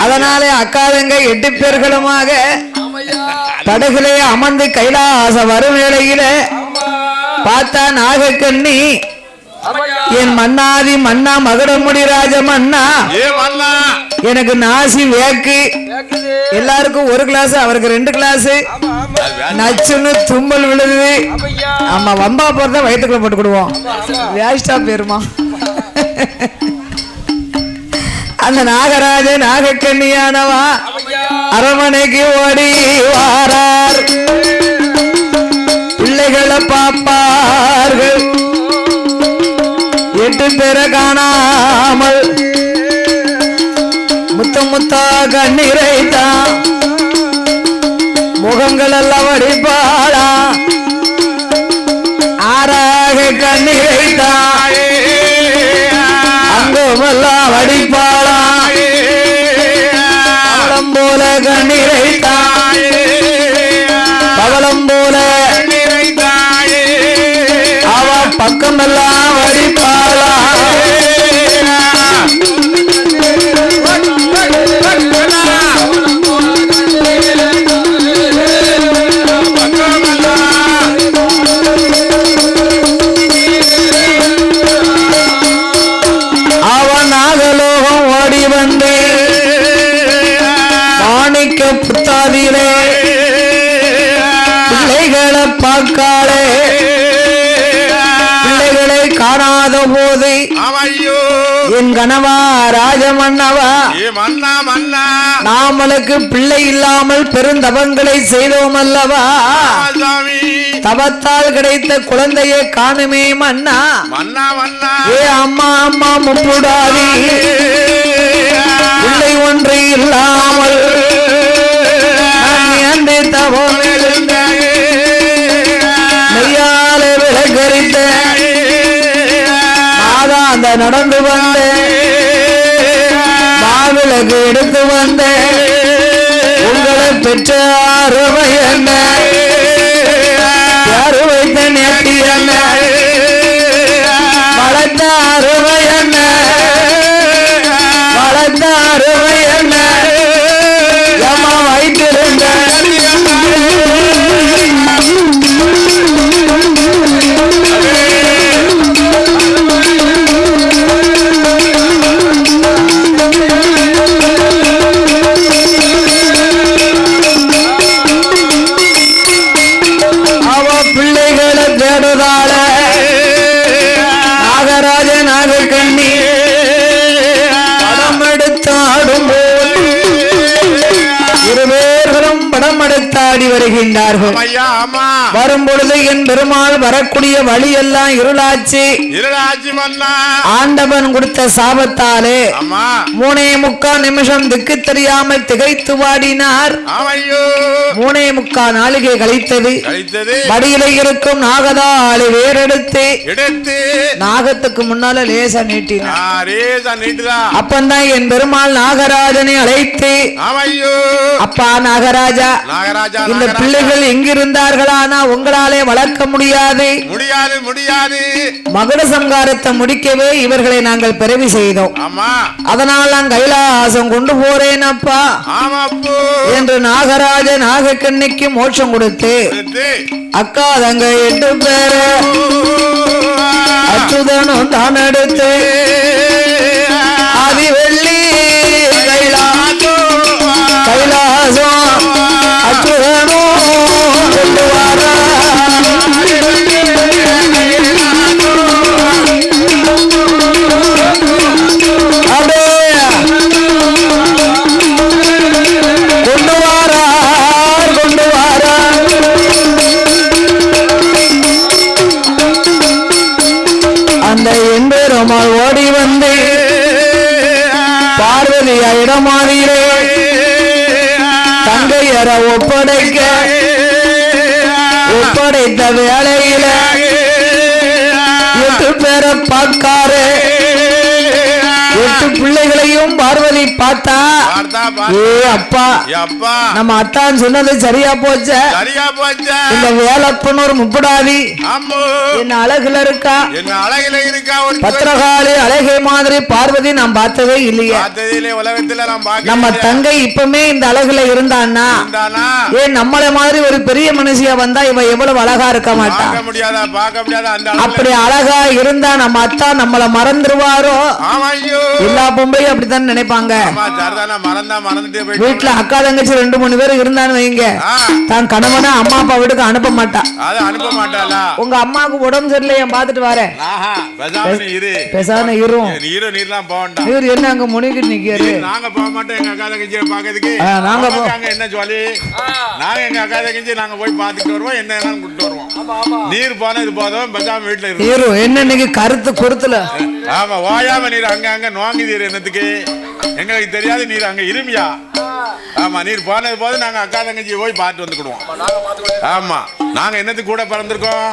அதனாலே அக்காதங்க 8 பேர்களுமாக படகுலே அமர்ந்து கைலாச வரும் வேளையில பார்த்தா நாகக்கண்ணி என் மன்னாதி மன்னா மகுடமுடி ராஜ மன்னா எனக்கு நாசி வேக்கு எல்லாருக்கும் 1 கிளாஸ் அவருக்கு 2 கிளாஸ் நச்சுன்னு தும்பல் விழுது. ஆமா வம்பா போறத வயிற்றுக்குள்ள போட்டுக்கிடுவோம் வேஸ்டா பேருமா. அந்த நாகராஜ நாகக்கண்ணியானவா அரமனைக்கு ஓடி வாரார். பிள்ளைகளை பாப்பார்கள் 8 பேரை காணாமல் முத்தா கண்ணீரைத்தான் முகங்கள் எல்லாம் வடிப்பாளா ஆறாக கண்ணீரைத்தான் அங்குமெல்லாம் வடிப்பாளா பவளம் போல கண்ணீரைத்தான் பவளம் போல அவ பக்கமெல்லாம் வடிப்பாளா புத்தாதியிலே பிள்ளைகளை பார்க்காளே பிள்ளைகளை காணாத போது என் கணவா ராஜமன்னவா நாமளுக்கு பிள்ளை இல்லாமல் பெருந்தவங்களை செய்தோம் அல்லவா தவத்தால் கிடைத்த குழந்தையை காணுமே மன்னா ஏ அம்மா அம்மா முப்புடாதி பிள்ளை ஒன்று இல்லாமல் மெய்யாலே விலகரித்த மாதாந்த நடந்து வந்த மாவிளக்கு எடுத்து வந்த உங்களை பெற்ற அருமை என்ன யாரு வைத்த நேர்த்தி என்ன வளர்த்த அருமை என்ன வளர்த்த அருமை என்ன ஏமா வைத்திருந்த நாகராஜ நாகக்கண்ணி படம் எடுத்தாடும் இருவேர்களும் படம் எடுத்தாடி வருகின்றார்கள். வரும் பொழுது என் பெருமாள் வரக்கூடிய வழி எல்லாம் இருளாச்சு. ஆண்டவன் கொடுத்த சாபத்தாலே 3.25 நிமிஷம் திக்கு தெரியாமல் திகைத்து வாடினார். 3.25 நாளிகை கழித்தது. வடியில இருக்கும் நாகதாளி வேறெடுத்து நாகத்துக்கு முன்னால லேசா நீட்டினார். அப்பந்தான் என் பெருமாள் நாகராஜனை அழைத்து அப்பா நாகராஜா இந்த பிள்ளைகள் எங்கிருந்தார்களானா உங்களாலே வளர்க்க முடியாது மகுட சம்காரத்தை முடிக்கவே இவர்களை நாங்கள் பிறவி செய்தோம். அதனால் நான் கைலாசம் கொண்டு போறேன் அப்பா என்று நாகராஜ நாகக்கண்ணிக்கு மோட்சம் கொடுத்து அக்கா தங்க 8 பேரு அச்சுதனும் தான் எடுத்து ஆதி வெள்ளி கைலாசம் அச்சுதனும் கொண்டு வர அந்த எம்பெருமாள் ஓடி வந்து பார்வதியா இடமாதிரே தங்கையர ஒப்படைத்த வேளையில 8 பேரை பார்க்காரு. 8 பிள்ளைகளையும் பார்வதி பார்த்தா அப்பா நம்ம அத்தான் சொன்னது சரியா போச்சு. இந்த வேலப்பன் ஒரு முப்படாதி என்ன அழகுல இருக்கா, பத்திரகாளி அழகை மாதிரி பார்வதி நான் பார்த்ததே இல்லையே. நம்ம தங்கை இப்பமே இந்த அழகுல இருந்தான்னா ஏன் நம்மள மாதிரி ஒரு பெரிய மனுஷியா வந்தா இவ எவ்வளவு அழகா இருக்க மாட்டா. அப்படி அழகா இருந்தா நம்ம அத்தா நம்மள மறந்துருவாரோ. எல்லா பொம்பளையும் அப்படித்தான் நினைப்பாங்க. வீட்டுல அக்கா தங்கச்சி 2-3 பேர் இருந்தான்னு வைங்க, தான் கணவனா அம்மா அப்பா வீட்டுக்கு அனுப்ப மாட்டா. உங்க அம்மாவுக்கு உடம்பு சரியில்லை பாத்துட்டு வரேன் பேசாம இரும். நீர் என்ன அங்க முனிக்கிட்டு நிக்காரு. நாங்க போக மாட்டோம் எங்க அக்கா தங்கச்சியை பாக்கிறதுக்கு. நாங்க என்ன சொல்லி நாங்க எங்க அக்கா தங்கச்சி நாங்க போய் பாத்துட்டு வருவோம், என்ன கூட்டு வருவோம். நீர் போன இது போதும் பேசாம வீட்டுல இருக்கு. என்ன இன்னைக்கு கருத்து குறுத்துல ஆமா ஓயாம நீர் அங்க அங்க நோங்குதீர் என்னத்துக்கு எங்களுக்கு தெரியாது. நீர் அங்க இருமியா. ஆமா நீர் போனது போது நாங்க அக்கா தங்கச்சி போய் பார்த்து வந்துக்கிடுவோம். ஆமா நாங்க என்னத்துக்கு கூட பிறந்திருக்கோம்,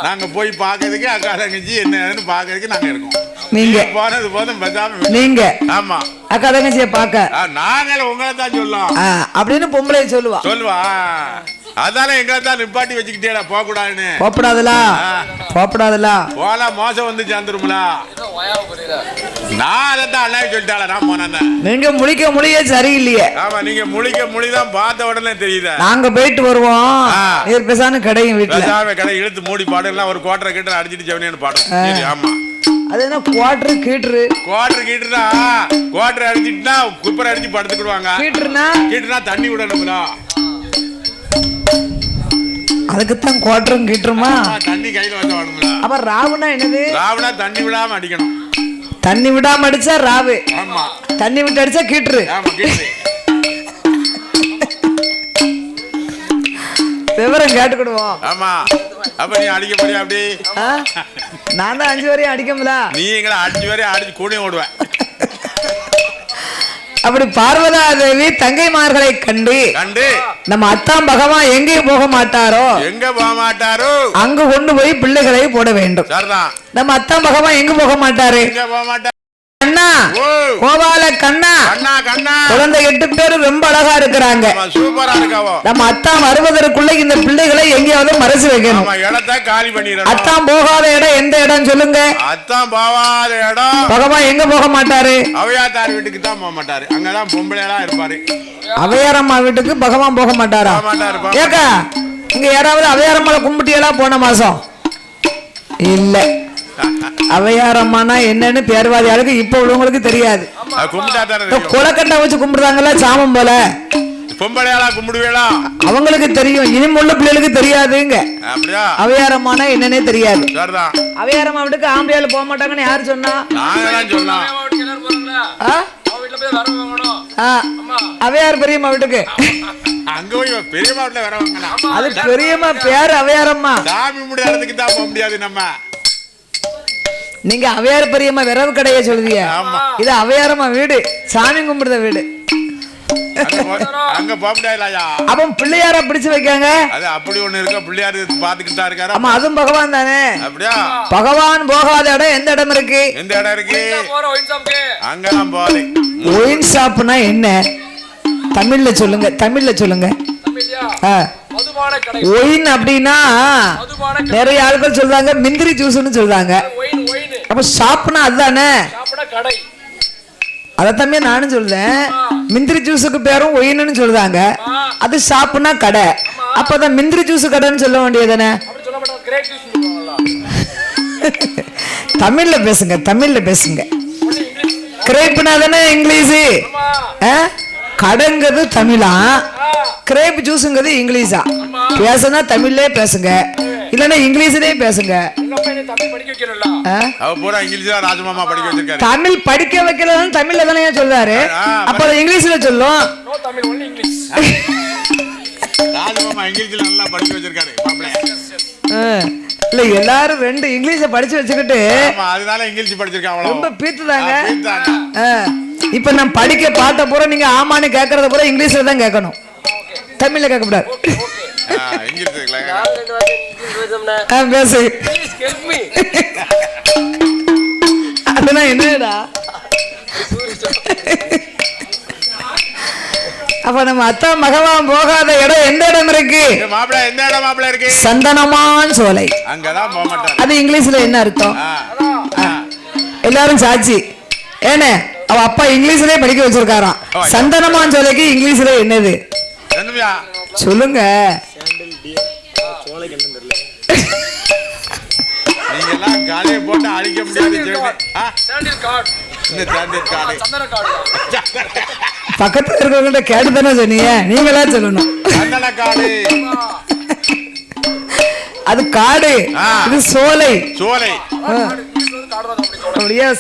நாங்க போய் பாக்கிறதுக்கு அக்கா தங்கச்சி என்னன்னு பாக்கிறதுக்கு நாங்க இருக்கோம். நீங்க போனது போதும் பேசாம நீங்க ஆமா அக்கா தங்கச்சியை பாக்க நாங்கள உங்களை தான் சொல்லலாம் அப்படின்னு பொம்பளை சொல்லுவா. அதால எங்களை தான் நிப்பாட்டி வச்சுக்கிட்டேடா போக கூடாதுன்னு. போப்படாதுல போல மோசம் வந்து சேர்ந்துரும்ல. நான் அதான் அண்ணா சொல்லிட்டாள நான் போனேன். நீங்க முழிக்க சரியில்லையே. ஆமா நீங்க முழிதான் பார்த்த உடனே தெரியுது. நாங்க போயிட்டு வருவோம். நீர் பேசாம கடையும் வீட்டுல கடை இழுத்து மூடி பாடு எல்லாம் ஒரு கோட்டரை கீட்டரை அடிச்சுட்டு செவனேன்னு பாடும். ஆமா அது என்ன குவார்டர் கீட்டரு குவார்டர் அடிச்சுட்டுனா குப்பரை அடிச்சு படுத்துக்கிடுவாங்க. கீட்டுனா தண்ணி விடணும்ல, அதுக்குத்தான் குவார்டரும் கீட்டுருமா. தண்ணி கையில வச்ச வேணும்ல. அப்ப ராவுனா என்னது? ராவுனா தண்ணி விடாம அடிக்கணும். தண்ணி விடாம அடிச்சா ராவு. ஆமா தண்ணி விட்டு அடிச்சா கீட்டுரு. ஆமா கீட்டுரு. விவரம் கேட்டுக்கிடுவோம். ஆமா அப்ப நீ அடிக்க போறியா? அப்படி நான் தான் 5 வரையும் அடிக்கல. நீ எங்களை 5 வரையும் அடிச்சு கூடையும் ஓடுவேன். அப்படி பார்வதா தேவி தங்கைமார்களை கண்டு நம்ம அத்தாம் பகவான் எங்கேயும் போக மாட்டாரோ, அங்க கொண்டு போய் பிள்ளைகளை போட வேண்டும். நம்ம அத்தாம் பகவான் எங்க போக மாட்டாரு. கண்ணா கோபால கண்ணா குழந்தை 8 பேரு ரொம்ப அழகா இருக்கிறாங்க. நம்ம அத்தாம் வருவதற்குள்ள இந்த பிள்ளைகளை எங்கேயாவது மறைச்சு வைக்கணும். அத்தாம் போகாத இடம் எந்த இடம் சொல்லுங்க. அத்தாம் போகாத இடம் பகவான் எங்க போக மாட்டாரு? அவையாத்தார் வீட்டுக்கு தான் போக மாட்டாரு. அங்கதான் பொம்பளையெல்லாம் இருப்பாரு. அவையாரம்மா வீட்டுக்கு பகவான் போக மாட்டாரா? ஏக்கா இங்க யாராவது அவையாரம்மால கும்பிட்டியெல்லாம் போன மாசம் இல்ல. அவையாரம்மானா என்னன்னு பேர்வாதியாளுக்கு இப்ப உள்ளவங்களுக்கு தெரியாது. கொலக்கட்டை வச்சு கும்பிடுறாங்கல்ல சாமம் போல, பொம்பளையாளா கும்பிடுவேளா அவங்களுக்கு தெரியும். இனிமுள்ள பிள்ளைகளுக்கு தெரியாதுங்க. அவையாரம்மானா என்னன்னே தெரியாது. அவையாரம்மா வீட்டுக்கு ஆம்பளையால போக மாட்டாங்கன்னு யாரு சொன்னா? அவையார் பெரியம்மா வீட்டுக்கு அங்க போய் பெரியம்மா வீட்டுல வரவங்க அது பெரியம்மா பேரு அவையாரம்மா. சாமி முடிய இடத்துக்கு தான் போக முடியாது. நம்ம நீங்க அவையார் பெரியம்மா விரவு கடைய சொல்லுவீங்க. இது அவையாரம்மா வீடு, சாமி கும்பிடுற வீடு. அங்க போக முடியாதுயா. அப்ப பிள்ளையார பிடிச்சு வைக்காங்க. அது அப்படி ஒண்ணு இருக்க பிள்ளையாரு பாத்துக்கிட்டு தான் இருக்காரு. ஆமா அதுவும் பகவான் தானே. அப்படியா? பகவான் போகாத இடம் எந்த இடம் இருக்கு? எந்த இடம் இருக்கு? அங்கதான் போறேன். ஒயின் ஷாப்னா என்ன தமிழ்ல சொல்லுங்க. ஒயின் அப்படின்னா நிறைய ஆட்கள் சொல்றாங்க மிந்திரி ஜூஸ்னு சொல்றாங்க. அப்ப ஷாப்னா அதுதானே. அதத்தமே நானும் சொல்றேன். மிந்திரி ஜூஸுக்கு பேரும் ஒயின்னு சொல்றாங்க. அது ஷாப்னா கடை. அப்பதான் மிந்திரி ஜூஸ் கடைன்னு சொல்ல வேண்டியதானே. தமிழ்ல பேசுங்க. கிரேப்னா தானே இங்கிலீஷ். கடைங்கிறது தமிழா, கிரேப் ஜூஸுங்கிறது இங்கிலீஷா. பேசுனா தமிழ்லே பேசுங்க, இல்லன்னா இங்கிலீஷ்லயே பேசுங்க. தமிழ் படிக்க வைக்கலன்னு தமிழ்ல தானே சொல்றாரு. அப்ப இங்கிலீஷ்ல சொல்லும். இல்ல எல்லாரும் 2 இங்கிலீஷ படிச்சு வச்சுக்கிட்டு ரொம்ப பீத்துதாங்க. இப்ப நான் படிக்க பாட்ட பூரா நீங்க ஆமான்னு கேக்குறத பூரா இங்கிலீஷ்ல தான் கேட்கணும், தமிழ்ல கேட்க கூடாது. பேசு. அதெல்லாம் என்னடா அப்ப நம்ம அத்தா மகவான் போகாத இடம் எந்த இடம் இருக்கு? மாப்பிள்ள எந்த இடம் மாப்பிள்ள இருக்கு? சந்தனமான் சோலை. அங்கதான் போக மாட்டாங்க. அது இங்கிலீஷ்ல என்ன அர்த்தம்? எல்லாரும் சாட்சி. ஏனே அவ அப்பா இங்கிலீஷ்லயே படிக்க வச்சிருக்காராம். சந்தனமான் சோலைக்கு இங்கிலீஷ்ல என்னது சொல்லுங்க. நீங்க எல்லாம் காலையை போட்டு அழிக்க முடியாது. பக்கத்துல இருக்கவங்கள்ட்ட கேட்டு தானே சொன்னீங்க, நீங்களா சொல்லணும். அது காடு, இது சோலை. சோலை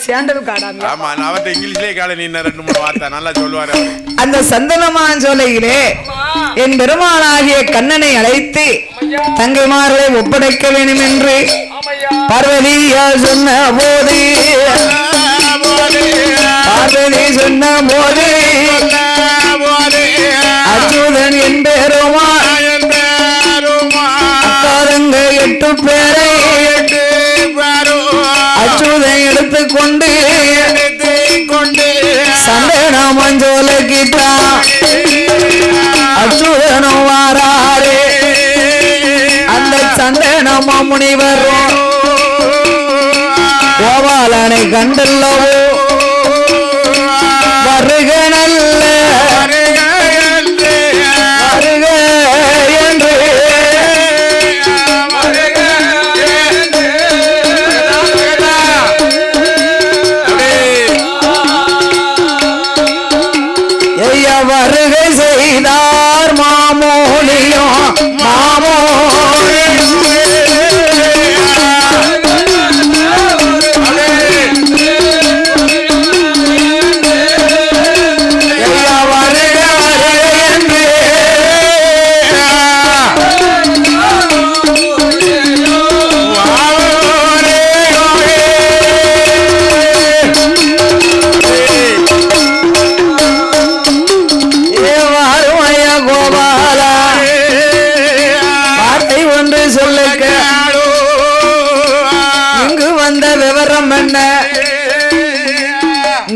சாண்டல் காடாங்க. ஆமா, நான் அவர்ட்ட இங்கிலீஷ்லயே காலை நீ 2-3 வார்த்தை நல்லா சொல்லுவாரு. அந்த சந்தனமான் சோலையிலே என் பெருமானாகிய கண்ணனை அழைத்து தங்கைமார்களை ஒப்படைக்க வேண்டும் என்று பார்வதியா சொன்ன போது, பார்வதி சொன்ன போது அச்சுதன் என் பெருமான் அக்காரங்க 8 பேரை அச்சுதன் எடுத்துக்கொண்டு சந்தனமான் சோலைக்கு தான் அச்சுதனும் வாராரே. அந்த சந்தனமா முனிவரும் கோபாலனை கண்டல்லவோ வருக நல்ல வருக என்று வருகை செய்தார் மாமோலியும்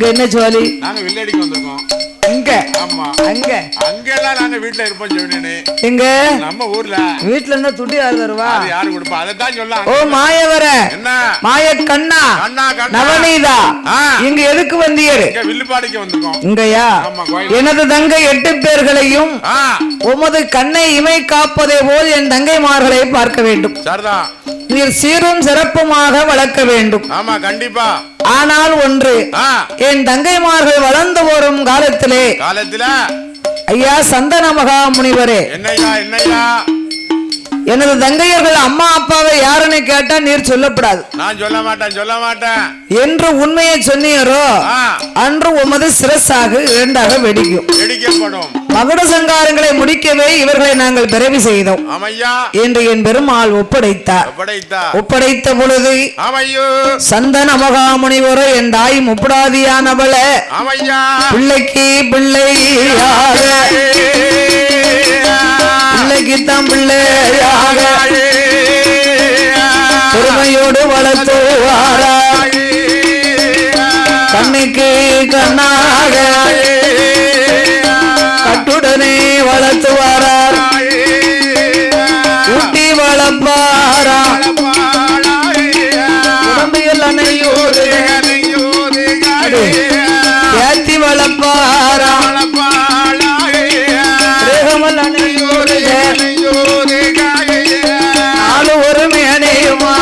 என்ன ஜோலி. நாங்க வில்லேடிக்கு வந்திருக்கோம். அங்க ஆமா அங்க அங்க எல்லாம் நாங்க வீட்ல இருப்போம். ஜெவனே எங்க நம்ம ஊர்ல வீட்ல இருந்தா துட்டி யாரு தருவா? அது யாரு கொடுப்பா? அத தான் சொல்லலாம். ஓ மாயவர என்ன மாய கண்ணா நவநீதா இங்க எதுக்கு வந்தீர்? இங்க வில்லுப்பாடிக்கு வந்திருக்கோம். இங்கயா? எனது தங்கை 8 பேர்களையும் உமது கண்ணை இமை காப்பதே போல் என் தங்கைமார்களை பார்க்க வேண்டும். சரிதான். நீர் சீரும் சிறப்புமாக வளர்க்க வேண்டும். ஆமா கண்டிப்பா. ஆனால் ஒன்று, என் தங்கைமார்கள் வளர்ந்து வரும் காலத்திலே ஐயா சந்தன மகா முனிவரே, என்னையா எனது தங்கையர்கள் அம்மா அப்பாவை யாருன்னு கேட்டா நீர் சொல்லப்படாது. நான் சொல்ல மாட்டேன் என்று உண்மையை சொன்னீரோ அன்று உமது சிரசாக 2ஆக வெடிக்கப்படும். மகுட சங்காரங்களை முடிக்கவே இவர்களை நாங்கள் பிறவி செய்தோம் என்று என் பெருமாள் ஒப்படைத்தார். ஒப்படைத்த பொழுது சந்தன மகா முனிவரோ என் தாய் முப்படாதியானவள பிள்ளைக்கு பிள்ளையாக பிள்ளைக்குத்தான் பிள்ளையாக பொறுமையோடு வளர்த்துவாரா, கண்ணுக்கு கண்ணாக கட்டுடனே வளர்த்துவாரார், ஊட்டி வளர்ப்பாரா, உடம்பியல் அணையோடு ஏத்தி வளர்ப்பாரா, ரேகமல் அணையோடு நாலு ஒரு மேனையுமா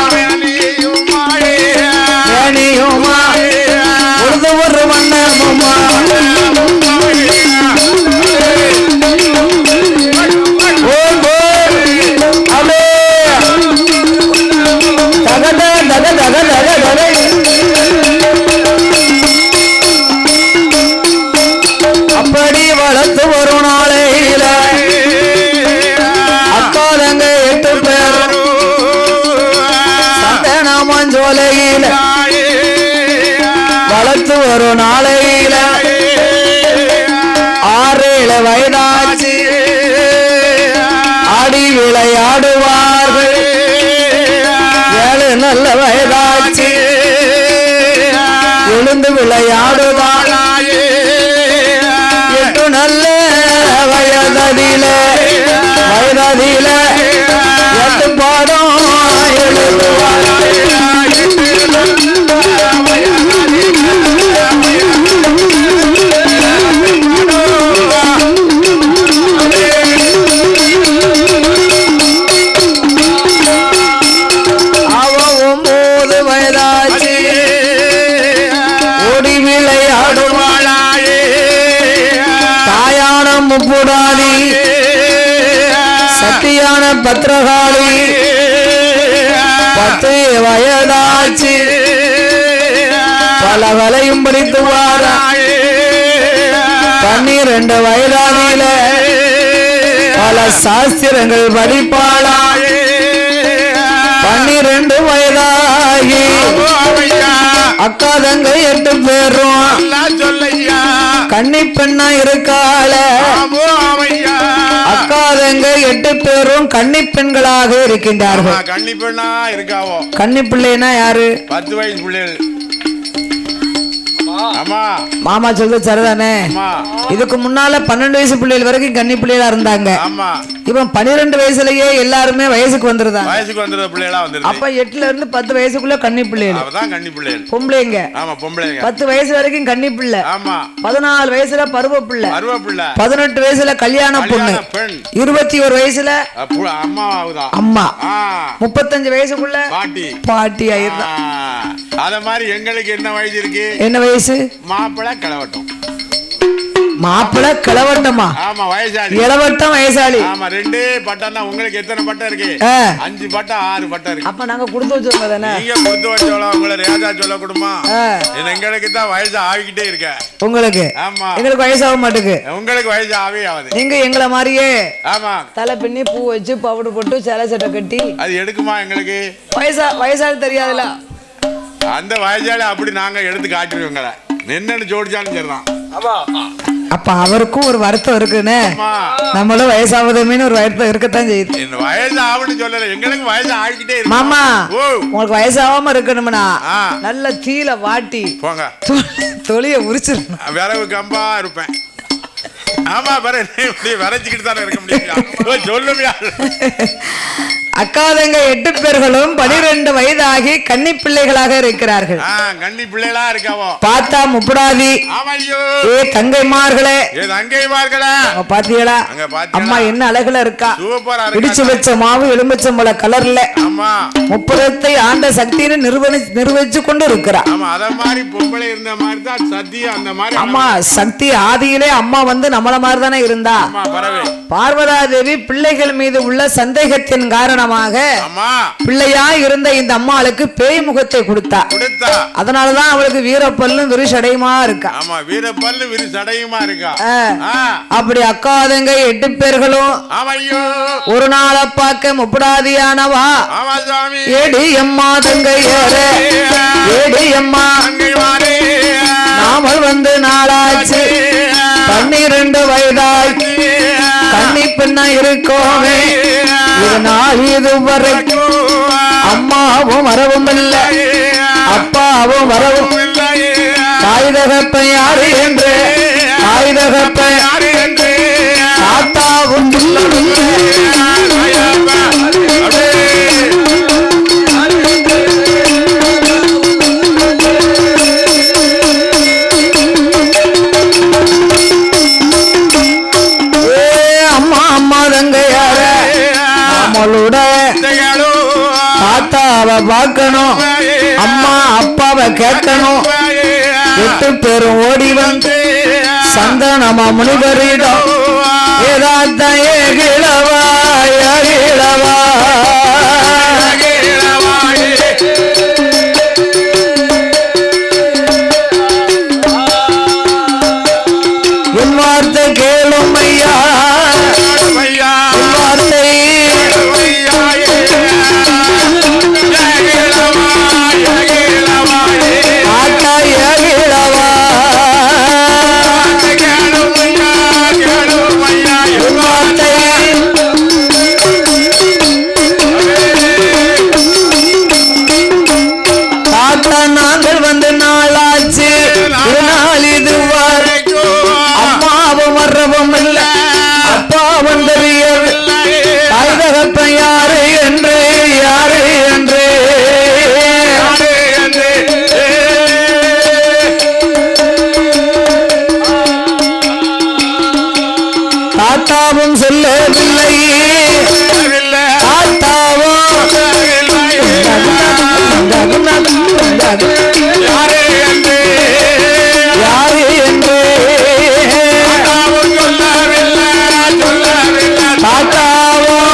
மேனையுமா உழுது ஒரு வண்ணமுமா அப்படி வளர்த்து ஒரு நாளையில அக்காதங்க 8 பேர் சந்தனமான் சோலையில வளர்த்து ஒரு நாளையில 6-7 வயதாச்சு ஆடி விளையாடுவார்கள். 7 நல்ல வயதாச்சு எழுந்து விளையாடுவாள். 8 நல்ல வயதாதியில எட்டு பாடம் அவ 9 வயதாச்சு ஓடி விளையாடுவாளாயே தாயான முப்புடாதி சத்தியான பத்திரகாளி 10 வயதாச்சு பல வலையும் படித்து வாராயே 12 வயதானில பல சாஸ்திரங்கள் படிப்பாளாயே 12 வயதாகி அக்கா தங்க 8 பேரும் கன்னி பெண்ணா இருக்காள அக்கா தங்க 8 பேரும் கன்னி பெண்களாக இருக்கின்றார்கள். கன்னி பெண்ணா இருக்காவோ? கன்னி பிள்ளைனா யாரு? 10 வயசு பிள்ளைகள். மாமா சொல்றது சரிதானே? இதுக்கு முன்னால 12 வயசு பிள்ளைகள் வரைக்கும் கன்னி பிள்ளைகளா இருந்தாங்க. இவன் 12 வயசுலயே எல்லாருமே வயசுக்கு வந்துருந்தாங்க. வயசுக்கு வந்தத பிள்ளைகளா வந்துருது. அப்ப 8ல இருந்து 10 வயசுக்குள்ள கன்னி பிள்ளைகள். அவதான் கன்னி பிள்ளைகள். பொம்பளைங்க. ஆமா பொம்பளைங்க. 10 வயசு வரைக்கும் கன்னி பிள்ளை. ஆமா. 14 வயசுல பருவ பிள்ளை. 18 வயசுல கல்யாண பொண்ணு. 21 வயசுல அம்மா ஆகுதா? அம்மா. 35 வயசுக்குள்ள பாட்டி. பாட்டி ஆயிருந்தா. அத மாதிரி எங்களுக்கு என்ன வயசு இருக்கு? என்ன வயசு? மாப்பிள்ளை கிளவட்டம். மாப்பிள்ளை கிளவட்டமா? ஆமா வயசாளி. இளவட்டம் வயசாளி. ஆமா 2 பட்டம் தான். உங்களுக்கு எத்தனை பட்டம் இருக்கு? 5 பட்டம் 6 பட்டம் இருக்கு. அப்ப நாங்க கொடுத்து வச்சோம் தானே. நீங்க கொடுத்து வச்சோம். உங்களை ரேஜா சொல்ல கொடுமா? எங்களுக்கு தான் வயசு ஆகிக்கிட்டே இருக்க. உங்களுக்கு? ஆமா. எங்களுக்கு வயசு ஆக மாட்டேங்குது. உங்களுக்கு வயசு ஆவே ஆகுது. நீங்க எங்களை மாதிரியே ஆமா தலை பின்னி பூ வச்சு பவுடர் போட்டு சேலை சட்டை கட்டி அது எடுக்குமா? எங்களுக்கு வயசாளி தெரியாதுல. அந்த வயசாளி அப்படி நாங்க எடுத்து காட்டுறோங்கள என்னன்னு ஜோடிச்சாலும் சரிதான். அப்ப அவருக்கும் ஒரு வருத்தம் இருக்குன்னு நம்மளும் வயசாவதுமேனு ஒரு வருத்தம் இருக்கத்தான் செய்யுது. வயசு ஆகுன்னு சொல்லல, எங்களுக்கு வயசு ஆகிக்கிட்டே இருக்கு. மாமா உங்களுக்கு வயசாகாம இருக்கணும்னா நல்ல தீல வாட்டி போங்க தொழிய உரிச்சிடணும். விரவு கம்பா இருப்பேன். ஆமா பாரு விரைச்சிக்கிட்டு தானே இருக்க முடியும். சொல்லுங்க. அக்காதங்க 8 பேர்களும் 12 வயதாகி கன்னி பிள்ளைகளாக இருக்கிறார்கள். கன்னி பிள்ளைகளா இருக்காவோ? பார்த்தா முப்புடாதி. ஏ தங்கைமார்களே, பாத்தீங்களா அம்மா என்ன அழகுல இருக்கா? இடிச்சு வச்ச மாவு எலுமிச்சம்பழ கலர்ல முப்புறத்தை ஆண்ட சக்தின்னு நிர்வகிச்சு கொண்டு இருக்கிறா. அம்மா சக்தி ஆதியிலே அம்மா வந்து நம்மள மாதிரி தானே இருந்தா. பார்வதா தேவி பிள்ளைகள் மீது உள்ள சந்தேகத்தின் காரணமாக பிள்ளையா இருந்த இந்த அம்மாளுக்கு பேய் முகத்தை கொடுத்தா. அதனாலதான் அவளுக்கு வீரப்பல்லும் விரிசடையுமா இருக்கா. அப்படி அக்காதங்க 8 பேர்களும் ஒரு நாளை பார்க்க முப்படாதியானவா ஏடி அம்மா தங்கையோரே, ஏடி அம்மா நாமல் வந்து நாளாச்சு 12 வயதாச்சு கன்னி பெண்ணா இருக்கோமே. இதனால் இதுவரைக்கும் அம்மாவும் வரவும் இல்லை, அப்பாவும் வரவும் இல்லை. தாய்தகப்ப யாரு என்று தாய்தகப்ப யாரு என்று தாத்தாவும் தாத்தாவை பார்க்கணும், அம்மா அப்பாவை கேட்கணும். 8 பேரும் ஓடி வந்து சந்தனமா முனிவரிடம் ஏதாத்தையே கிழவா கிழவா என் வார்த்தை கேளும் ஐயா, வார்த்தை நாங்கள் வந்து நாளாச்சு நாள் இது வரைக்கும் அம்மாவும் வரவும் இல்லை, அப்பாவும் தாத்தாவும் சொல்லவில்லை தாத்தாவும் யாரு என்று தாத்தாவும்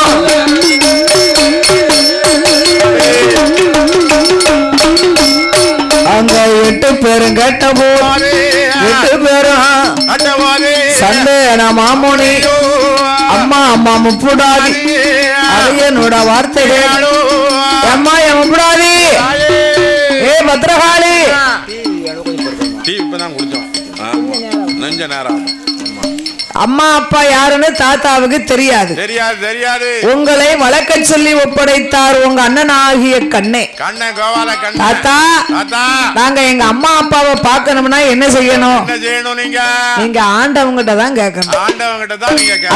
அங்க 8 பேரும் கேட்ட போது 8 பேரும் சந்தேன மாமுனி அம்மா அம்மா முப்புடாதி அது என்னோட வார்த்தைகள் அம்மா என் முப்புடாதி ஏ பத்ரகாளி இப்பதான் குடிச்சோம் நெஞ்ச நேரம் அம்மா அப்பா யாருன்னு தாத்தாவுக்கு தெரியாது உங்களை வளர்க்க சொல்லி ஒப்படைத்தார் உங்க அண்ணன் ஆகிய கண்ணே தாத்தா நாங்க எங்க அம்மா அப்பாவை பார்க்கணும்னா என்ன செய்யணும் நீங்க ஆண்டவங்கிட்ட தான் கேட்கணும்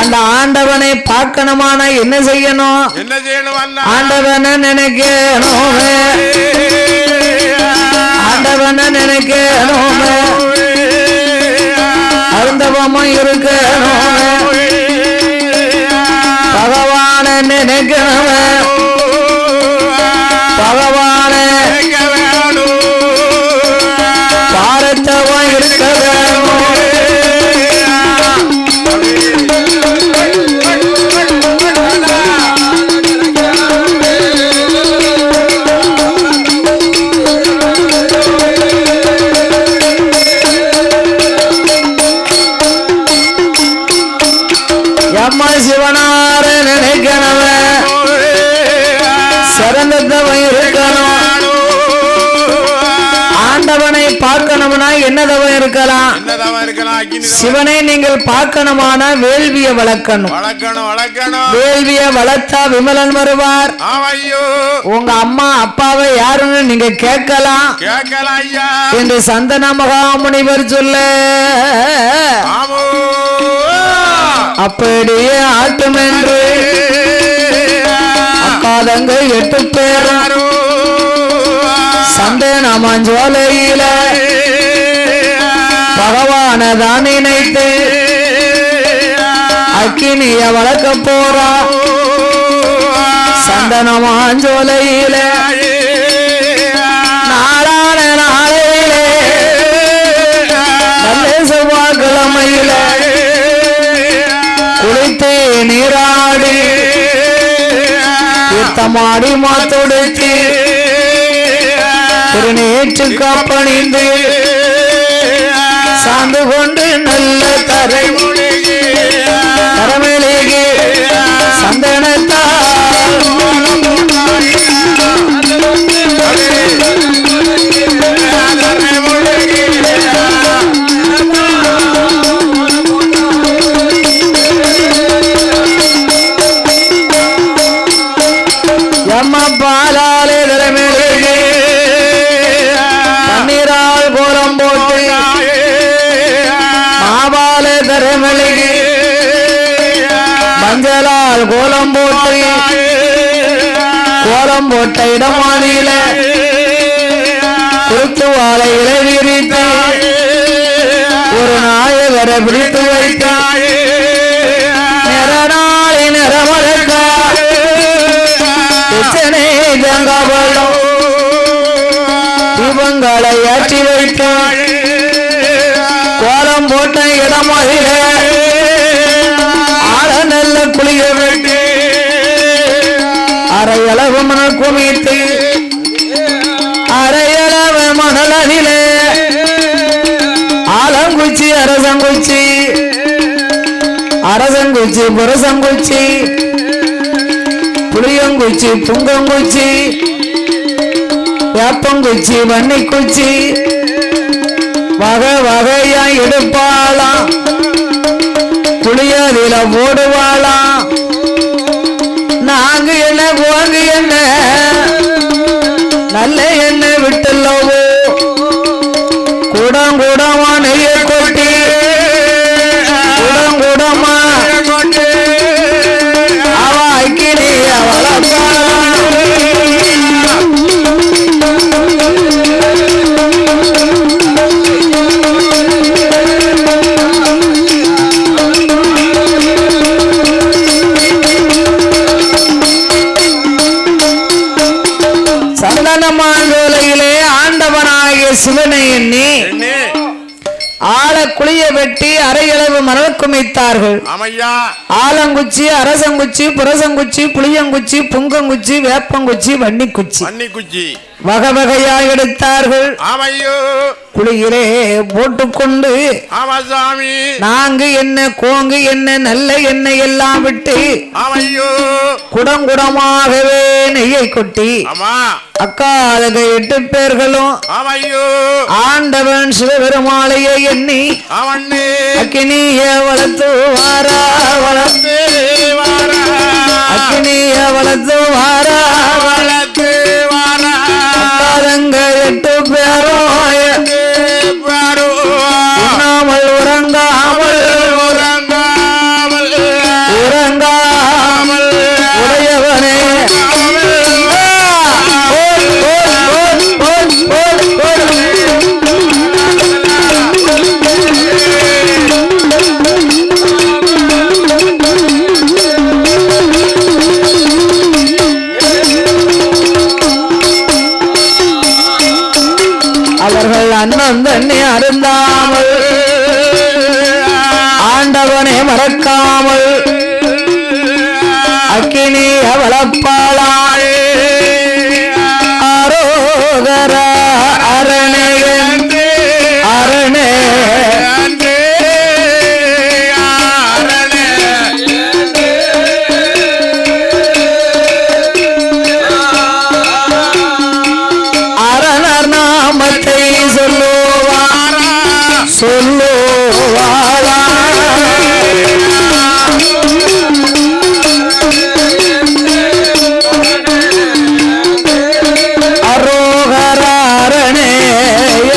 அந்த ஆண்டவனை பார்க்கணுமானா என்ன செய்யணும் ஆண்டவனை நினைக்கணும் ஆண்டவனை நினைக்கணும் அருந்தவமா இருக்கணும் பகவான நினைக்கணும் பகவான பாரத்தவா இருக்க சிவனார நினைக்கணும் சிறந்தவன் இருக்கணும் ஆண்டவனை பார்க்கணும்னா என்னதவன் இருக்கலாம் சிவனை நீங்கள் பார்க்கணுமான வேள்விய வளர்க்கணும் வேள்விய வளர்த்தா விமலன் வருவார் உங்க அம்மா அப்பாவை யாருன்னு நீங்க கேட்கலாம் என்று சந்தன மகாமுனிவர் சொல்ல அப்படியே ஆட்டும் என்று அக்காதங்க 8 பேர் சந்தன மஞ்சோலையில பகவானதான் நினைத்து அக்கினிய வளர்க்க போறா சந்தன மஞ்சோலையில நாளான நாளையிலே நல்ல செவ்வாய்க்கிழமையில குளித்து நீராடி தீர்த்தமாடி மாத்தொடுத்து திருநேற்று காப்பணிந்து சார்ந்து கொண்டு நல்ல தரமேலேயே சந்தனத்தால் பாலாலே தரமேலேயே தண்ணீரால் கோலம் போட்டு மாபால தரமேலேயே மஞ்சளால் கோலம் போட்டு கோலம் போட்ட இடமாதியில குறுத்து வாழை இலை விரித்து ஒரு நாயகரை பிடித்து வைத்த நிறநாளை நிறமழக்கா தீபங்களை ஏற்றி வைத்து கோலம் போட்ட இடமாதில ஆழ நல்ல குளிய வெட்டி அரையளவு மணல் குமித்து அரையளவு மணலதிலே ஆலங்குச்சி அரசங்குச்சி அரசங்குச்சி புரசங்குச்சி புளியங்குச்சி புங்கங்குச்சி வேப்பங்குச்சி வன்னிக்குச்சி வகை வகையா எடுப்பாளாம் குளியதில ஓடுவாளாம் நாங்க என்ன போங்க என்ன நல்ல எண்ணெய் விட்டுள்ளவோ கூடம் கூடமா நெய்ய கொட்டி கூடம் கூடமா அவ அக்கினிய வளர்ப்பா மணல் குமித்தார்கள். ஆமையா. ஆலங்குச்சி, அரசங்குச்சி, புரசங்குச்சி, புளியங்குச்சி, புங்கங்குச்சி, வேப்பங்குச்சி, வன்னிக்குச்சி வன்னிக்குச்சி வகை வகையா எடுத்தார்கள். ஆமையோ. குளியிலே போட்டுக்கொண்டு ஆமாசாமி நாங்கு என்ன கோங்கு என்ன நல்ல எண்ணெய் எல்லாம் விட்டு ஆமையோ குடங்குடமாகவே நெய்யை கொட்டி அக்காலக 8 பேர்களும் ஆமையோ ஆண்டவன் சிவபெருமாளையை எண்ணி அக்கினிய வளர்த்து வாரா வளர்த்து வாரா அக்கினிய வளர்த்து வாரா வளர்த்து வாரா அக்காலங்க 8 பேரும் உண்ணாமல் உறங்காமல் உறங்காமல் உறங்காமல் உடையவனே அவர்கள் அண்ணன் தண்ணி அருந்தாமல் ஆண்டவனை மறக்காமல் அக்கினி அவளப்பாளாள் ஆரோகரா அரணே அரணே அரணர் நாமத்தை சொல்லுவாரா சொல்லுவாரா அரோகராரணே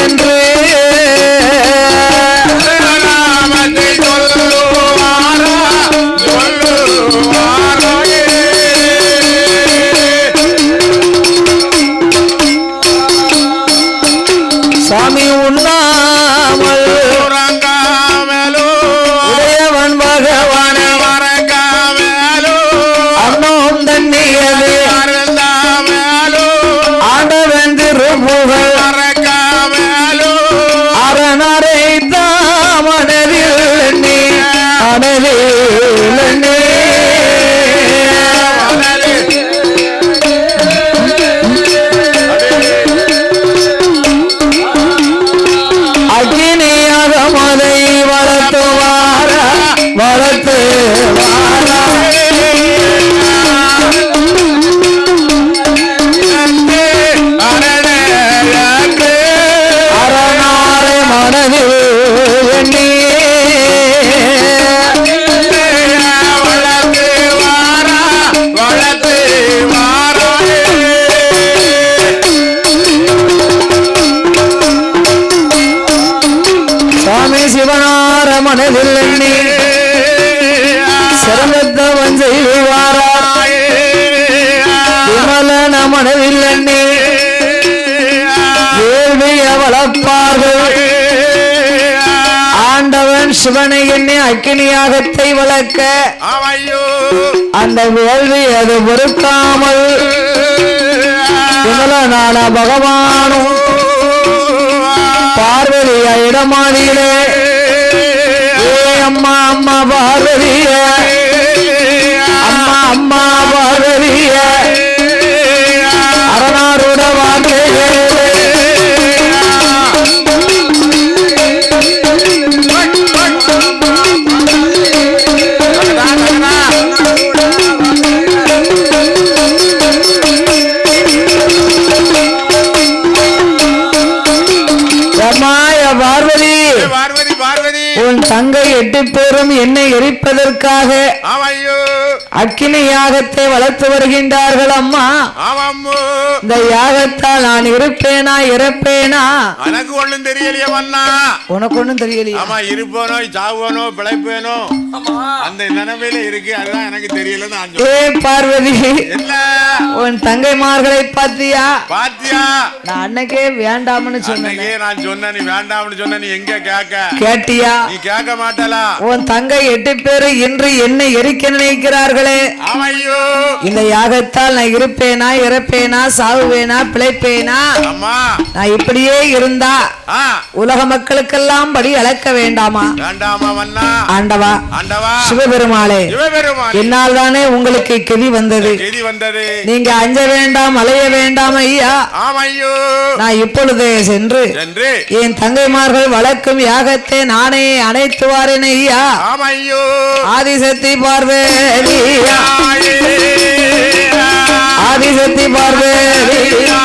என்று நாமத்தை சொல்லுவாரா சொல்லுவாரா சாமி உண்ணாமல் உறங்காமலோ உடையவன் பகவான மறக்காமலோ அண்ணோம் தண்ணியது அருந்தாமலோ ஆண்டவன் திருப்புகழ் மறக்காமலோ அரணரை தாமனதில் நீ அனதில் நீ அக்கினியாக மலை வளர்த்து வாரா வளர்த்து வாரா அரணாரை மனதில் எண்ணி வளர்த்து வாரா வளர்த்து வாரா சுவாமி சிவனார மனதில் எண்ணி சிறந்தவன் செய்வாரா விமலன மனதில் எண்ணி வேள்விய வளர்ப்பார்கள் ஆண்டவன் சிவனை எண்ணி அக்கினியாகத்தை வளர்க்க அந்த வேள்வி அது பொறுக்காமல் விமலனான பகவானும் பார்வதியா இடமாதியிலே அம்மா அம்மா பார்வதிய அம்மா அம்மா பார்வதிய அரணாருட வார்த்தையே பார்வதி பார்வதி பார்வதி உன் தங்கை 8 பேரும் என்னை எரிப்பதற்காக அக்கினி யாகத்தை வளர்த்து வருகின்றார்கள் அம்மா. இந்த யாகத்தால் நான் இருப்பேனா இறப்பேனா எனக்கு ஒண்ணும் தெரியலையே மன்னா. உனக்கு ஒண்ணும் தெரியலையா? ஆமா, இருப்பேனோ சாவுவேனோ பிழைப்பேனோ அந்த நினைமையில இருக்கு. அதுதான் எனக்கு தெரியல. ஏ பார்வதி, என்ன உன் தங்கைமார்களை பாத்தியா? பாத்தியா? நான் அன்னைக்கே வேண்டாம்னு சொன்னேன். நான் சொன்ன நீ வேண்டாம்னு சொன்ன, நீ எங்க கேட்க? கேட்டியா? நீ கேட்க மாட்டல. உன் தங்கை 8 பேரு இன்று என்ன எரிக்க நினைக்கிறார்களே. ஆமையோ இந்த யாகத்தால் நான் இருப்பேனா, இறப்பேனா, சாவுவேனா, பிழைப்பேனா? நான் இப்படியே இருந்தா உலக மக்களுக்கெல்லாம் படி அளக்க வேண்டாமா? ஆண்டவா சிவபெருமாளே, என்னால் தானே உங்களுக்கு கெதி வந்தது. நீங்க அஞ்ச வேண்டாம், அலைய வேண்டாம் ஐயா. நான் இப்பொழுதே சென்று என் தங்கைமார்கள் வளர்க்கும் யாகத்தை நானே அணைத்துவாரேன் ஐயா. ஆதிசக்தி பார்வதியா, ஆதிசக்தி பார்வதியா,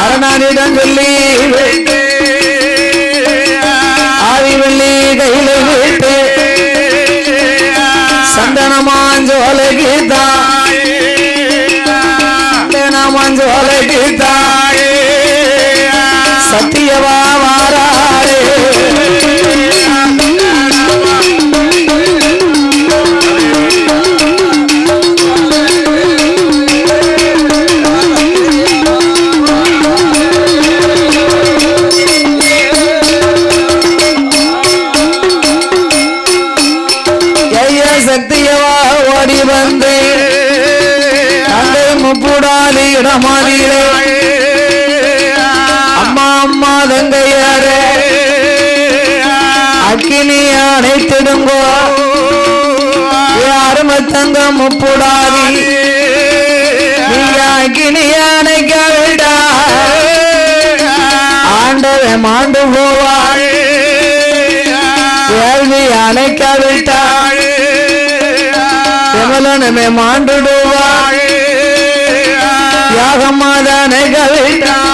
அரணானிடம் சொல்லி ஆதிவள்ளி கையில விட்டு சந்தனமாஞ்சோலகிதா, சந்தனமாஞ்சோலகிதா சத்தியவா வாராரே. சக்தியவா ஓடி வந்து தந்தை முப்புடாலி இடமாதிரே அம்மா அம்மா தங்கையாரே அக்கினி அணைத்திடுங்கோ. யாரும் தங்க முப்புடாதி நீங்க அக்கினி அணைக்க விடா ஆண்டவே மாண்டு போவாள். கேள்வி அணைக்க விட்டாள் எமலனமே மாண்டுடுவாள். யாகமாத அணைக்க விட்டாள்.